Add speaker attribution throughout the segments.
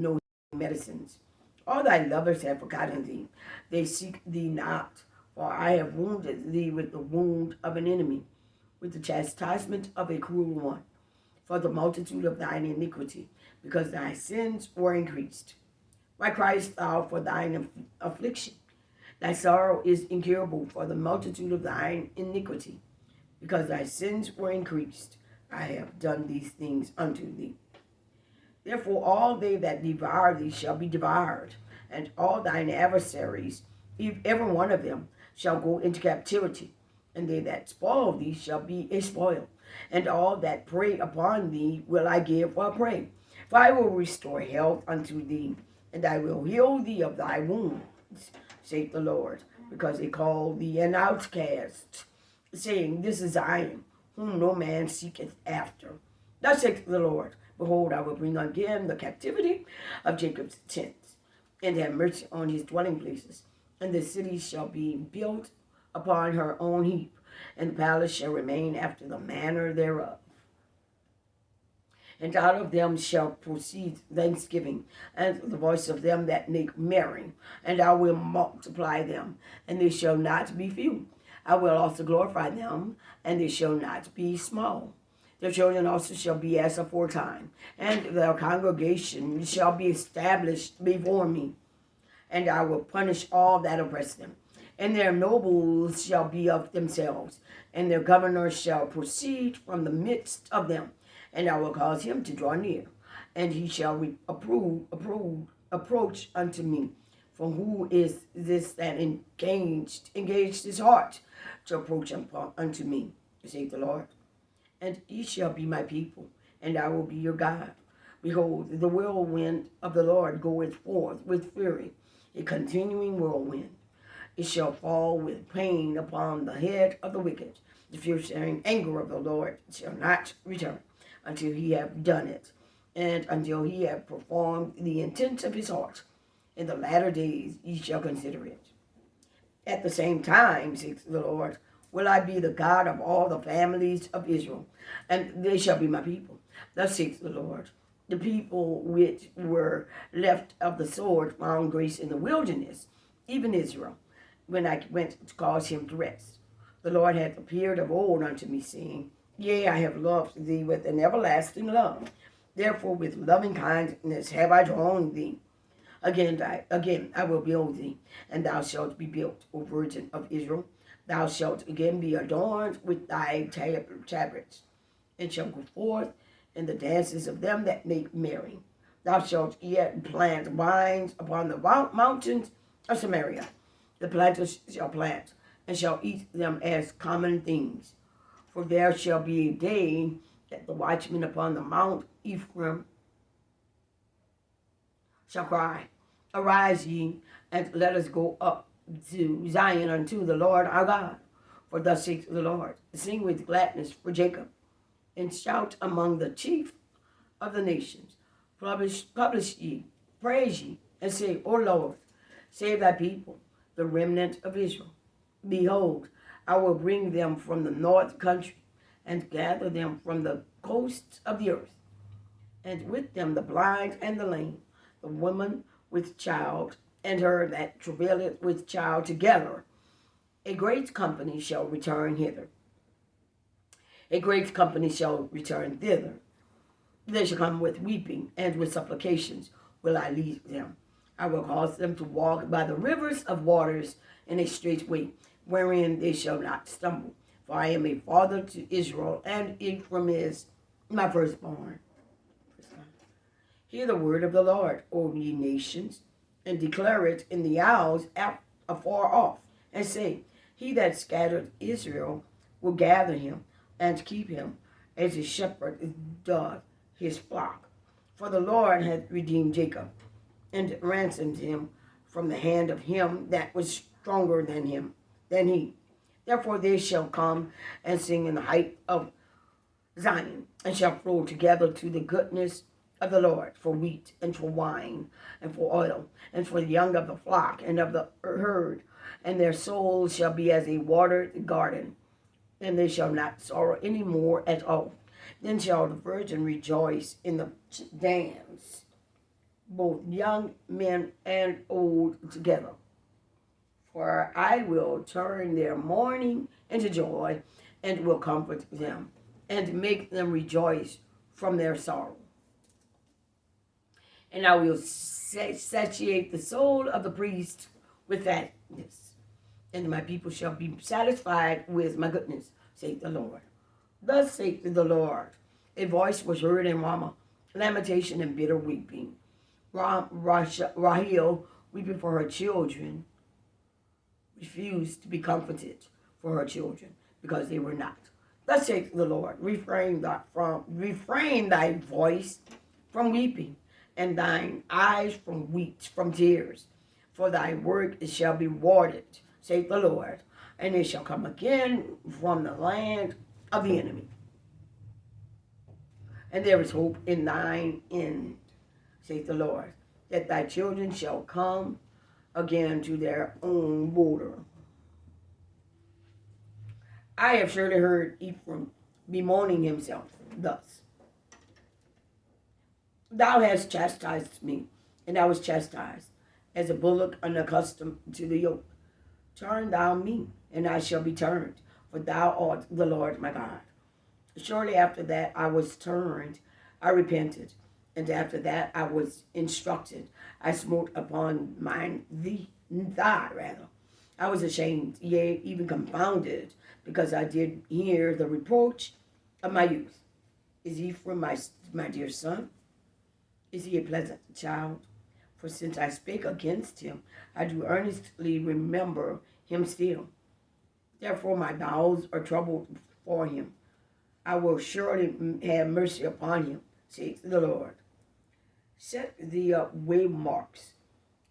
Speaker 1: no medicines. All thy lovers have forgotten thee. They seek thee not. For I have wounded thee with the wound of an enemy, with the chastisement of a cruel one, for the multitude of thine iniquity, because thy sins were increased. Why criest thou for thine affliction? Thy sorrow is incurable for the multitude of thine iniquity, because thy sins were increased. I have done these things unto thee. Therefore all they that devour thee shall be devoured, and all thine adversaries, every one of them, shall go into captivity, and they that spoil thee shall be a spoil, and all that prey upon thee will I give for a prey. For I will restore health unto thee, and I will heal thee of thy wounds, saith the Lord, because they call thee an outcast, saying, This is Zion, whom no man seeketh after. Thus saith the Lord, Behold, I will bring again the captivity of Jacob's tents, and have mercy on his dwelling places. And the city shall be built upon her own heap, and the palace shall remain after the manner thereof. And out of them shall proceed thanksgiving, and the voice of them that make merry. And I will multiply them, and they shall not be few. I will also glorify them, and they shall not be small. Their children also shall be as aforetime, and their congregation shall be established before me. And I will punish all that oppress them. And their nobles shall be of themselves, and their governors shall proceed from the midst of them. And I will cause him to draw near, and he shall approach unto me. For who is this that engaged his heart to approach unto me, saith the Lord? And ye shall be my people, and I will be your God. Behold, the whirlwind of the Lord goeth forth with fury, a continuing whirlwind. It shall fall with pain upon the head of the wicked. The fierce anger of the Lord shall not return until he have done it, and until he have performed the intent of his heart. In the latter days ye shall consider it. At the same time, says the Lord, will I be the God of all the families of Israel, and they shall be my people. Thus says the Lord. The people which were left of the sword found grace in the wilderness, even Israel, when I went to cause him to rest. The Lord hath appeared of old unto me, saying, Yea, I have loved thee with an everlasting love. Therefore with loving kindness have I drawn thee. Again I will build thee, and thou shalt be built, O Virgin of Israel. Thou shalt again be adorned with thy tabrets, and shalt go forth in the dances of them that make merry. Thou shalt yet plant vines upon the mountains of Samaria. The planters shall plant, and shall eat them as common things. For there shall be a day that the watchmen upon the Mount Ephraim shall cry, Arise ye, and let us go up to Zion unto the Lord our God. For thus saith the Lord, Sing with gladness for Jacob, and shout among the chief of the nations. Publish ye, praise ye, and say, O Lord, save thy people, the remnant of Israel. Behold, I will bring them from the north country, and gather them from the coasts of the earth, and with them the blind and the lame, the woman with child, and her that travaileth with child together. A great company shall return hither. A great company shall return thither. They shall come with weeping, and with supplications will I lead them. I will cause them to walk by the rivers of waters in a straight way, wherein they shall not stumble. For I am a father to Israel, and Ephraim is my firstborn. Hear the word of the Lord, O ye nations, and declare it in the isles afar off, and say, He that scattered Israel will gather him, and keep him, as a shepherd doth his flock. For the Lord hath redeemed Jacob, and ransomed him from the hand of him that was stronger than he. Therefore they shall come and sing in the height of Zion, and shall flow together to the goodness of the Lord, for wheat, and for wine, and for oil, and for the young of the flock, and of the herd. And their souls shall be as a watered garden, and they shall not sorrow any more at all. Then shall the virgin rejoice in the dance, both young men and old together. For I will turn their mourning into joy, and will comfort them, and make them rejoice from their sorrow. And I will satiate the soul of the priest with fatness, and my people shall be satisfied with my goodness, saith the Lord. Thus saith the Lord, a voice was heard in Ramah, lamentation and bitter weeping. Rahel, weeping for her children, refused to be comforted for her children, because they were not. Thus saith the Lord, refrain thy voice from weeping, and thine eyes from tears, for thy work shall be rewarded, saith the Lord, and it shall come again from the land of the enemy. And there is hope in thine end, saith the Lord, that thy children shall come again to their own border. I have surely heard Ephraim bemoaning himself thus. Thou hast chastised me, and I was chastised, as a bullock unaccustomed to the yoke. Turn thou me, and I shall be turned, for thou art the Lord my God. Shortly after that I was turned, I repented, and after that I was instructed. I smote upon thigh. I was ashamed, yea, even confounded, because I did hear the reproach of my youth. Is Ephraim my dear son? Is he a pleasant child? For since I spake against him, I do earnestly remember him still. Therefore my bowels are troubled for him. I will surely have mercy upon him, saith the Lord. Set thee up waymarks,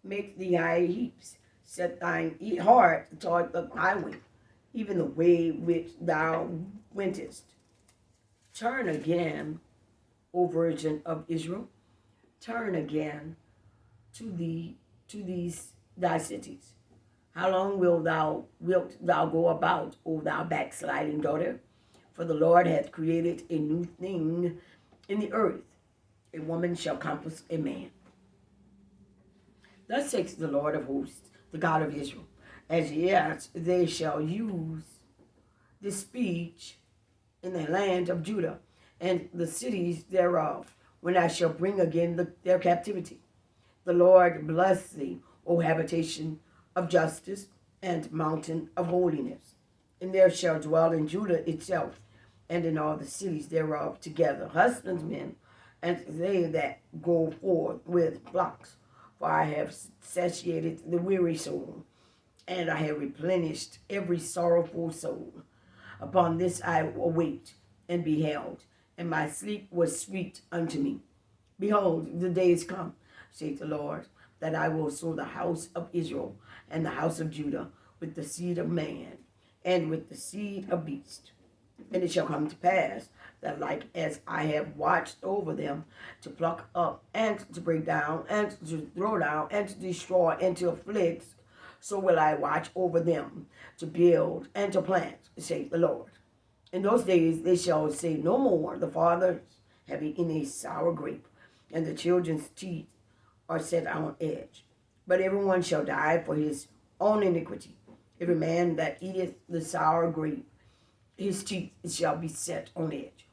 Speaker 1: make thee high heaps, set thine heart toward the highway, even the way which thou wentest. Turn again, O virgin of Israel, turn again to these thy cities. How long wilt thou go about, O thou backsliding daughter? For the Lord hath created a new thing in the earth. A woman shall compass a man. Thus says the Lord of hosts, the God of Israel, as yet they shall use this speech in the land of Judah and the cities thereof, when I shall bring again their captivity. The Lord bless thee, O habitation of justice and mountain of holiness. And there shall dwell in Judah itself, and in all the cities thereof together, husbandmen, and they that go forth with flocks. For I have satiated the weary soul, and I have replenished every sorrowful soul. Upon this I awaked and beheld, and my sleep was sweet unto me. Behold, the days come, saith the Lord, that I will sow the house of Israel and the house of Judah with the seed of man and with the seed of beast. And it shall come to pass that like as I have watched over them to pluck up and to break down and to throw down and to destroy and to afflict, so will I watch over them to build and to plant, saith the Lord. In those days they shall say no more, the fathers have eaten a sour grape, and the children's teeth are set on edge. But everyone shall die for his own iniquity. Every man that eateth the sour grape, his teeth shall be set on edge.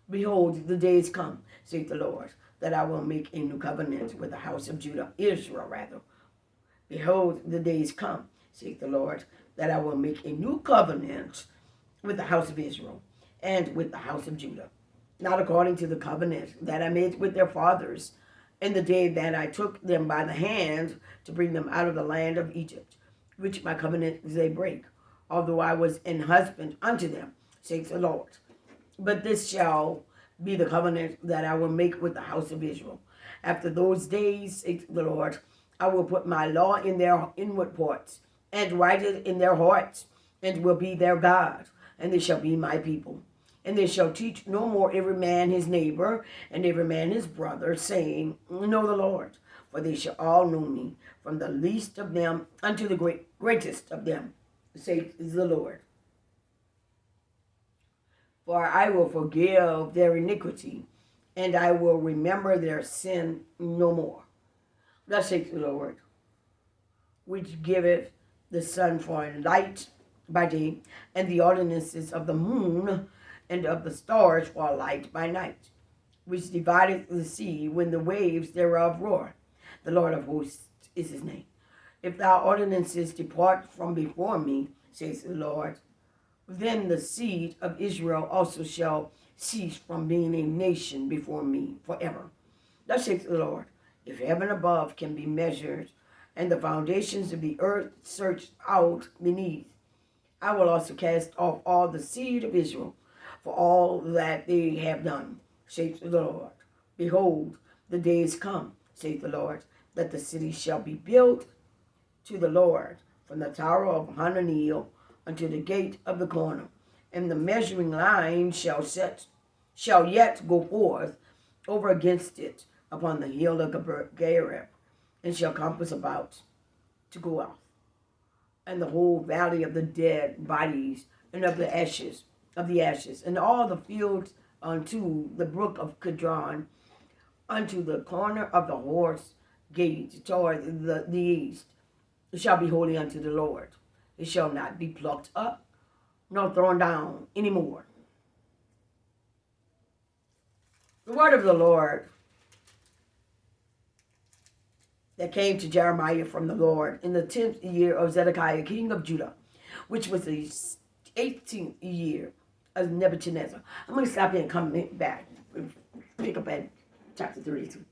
Speaker 1: Behold, the days come, saith the Lord, that I will make a new covenant with the house of Judah, Israel rather. Behold, the days come, saith the Lord, that I will make a new covenant with the house of Israel and with the house of Judah, not according to the covenant that I made with their fathers in the day that I took them by the hand to bring them out of the land of Egypt, which my covenant they break, although I was an husband unto them, saith the Lord. But this shall be the covenant that I will make with the house of Israel. After those days, saith the Lord, I will put my law in their inward parts, and write it in their hearts, and will be their God, and they shall be my people. And they shall teach no more every man his neighbor, and every man his brother, saying, Know the Lord. For they shall all know me, from the least of them unto the greatest of them, saith the Lord. For I will forgive their iniquity, and I will remember their sin no more. Thus saith the Lord, which giveth the sun for a light by day, and the ordinances of the moon and of the stars for a light by night, which divideth the sea when the waves thereof roar. The Lord of hosts is his name. If thy ordinances depart from before me, saith the Lord, then the seed of Israel also shall cease from being a nation before me forever. Thus saith the Lord, if heaven above can be measured, and the foundations of the earth searched out beneath, I will also cast off all the seed of Israel for all that they have done, saith the Lord. Behold, the days come, saith the Lord, that the city shall be built to the Lord, from the tower of Hananeel unto the gate of the corner, and the measuring line shall yet go forth over against it upon the hill of Gareb, and shall compass about to go out, and the whole valley of the dead bodies, and of the ashes, and all the fields unto the brook of Kidron, unto the corner of the horse gate toward the east. It shall be holy unto the Lord. It shall not be plucked up, nor thrown down any more. The word of the Lord that came to Jeremiah from the Lord in the 10th year of Zedekiah, king of Judah, which was the 18th year of Nebuchadnezzar. I'm going to stop here and come back, pick up at chapter 32.